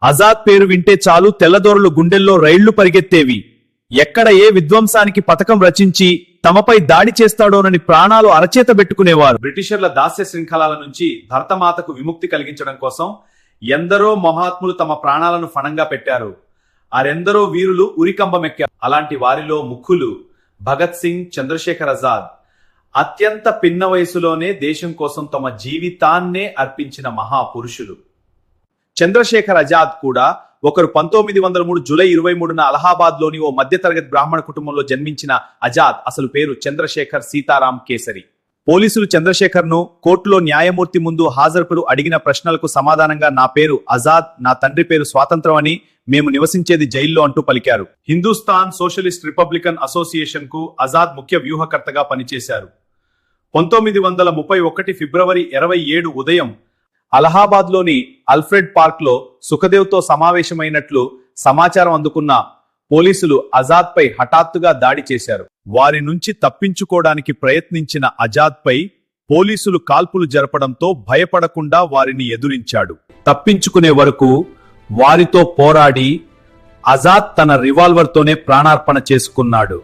ఆజాద్ పేరు వింటే చాలు తెల్లదొరలు గుండెల్లో రైళ్లు పరిగెత్తేవి. ఎక్కడ ఏ విధ్వంసానికి పథకం రచించి తమపై దాడి చేస్తాడోనని ప్రాణాలు అరచేత పెట్టుకునేవారు. బ్రిటిషర్ల దాస్య శృంఖలాల నుంచి భరతమాతకు విముక్తి కలిగించడం కోసం ఎందరో మహాత్ములు తమ ప్రాణాలను ఫణంగా పెట్టారు. ఆరెందరో వీరులు ఉరికంబమెక్కారు. అలాంటి వారిలో ముఖ్యులు భగత్ సింగ్, చంద్రశేఖర్ ఆజాద్. అత్యంత పిన్న వయసులోనే దేశం కోసం తమ జీవితాన్నే అర్పించిన మహాపురుషులు. చంద్రశేఖర్ ఆజాద్ కూడా ఒకరు. 1903 జూలై 23న అలహాబాద్ లోని ఓ మధ్యతరగతి బ్రాహ్మణ కుటుంబంలో జన్మించిన ఆజాద్ అసలు పేరు చంద్రశేఖర్ సీతారాం కేసరి. పోలీసులు చంద్రశేఖర్ ను కోర్టులో న్యాయమూర్తి ముందు హాజరుపడు అడిగిన ప్రశ్నలకు సమాధానంగా నా పేరు ఆజాద్, నా తండ్రి పేరు స్వాతంత్రం అని, మేము నివసించేది జైల్లో అంటూ పలికారు. హిందుస్థాన్ సోషలిస్ట్ రిపబ్లికన్ అసోసియేషన్ కు ఆజాద్ ముఖ్య వ్యూహకర్తగా పనిచేశారు. 1931 ఫిబ్రవరి 27 ఉదయం అలహాబాద్ లోని అల్ఫ్రెడ్ పార్క్ లో సుఖదేవ్ తో సమావేశమైనట్లు సమాచారం అందుకున్న పోలీసులు ఆజాద్ పై హఠాత్తుగా దాడి చేశారు. వారి నుంచి తప్పించుకోవడానికి ప్రయత్నించిన ఆజాద్ పై పోలీసులు కాల్పులు జరపడంతో భయపడకుండా వారిని ఎదురించాడు. తప్పించుకునే వరకు వారితో పోరాడి ఆజాద్ తన రివాల్వర్ తోనే ప్రాణార్పణ చేసుకున్నాడు.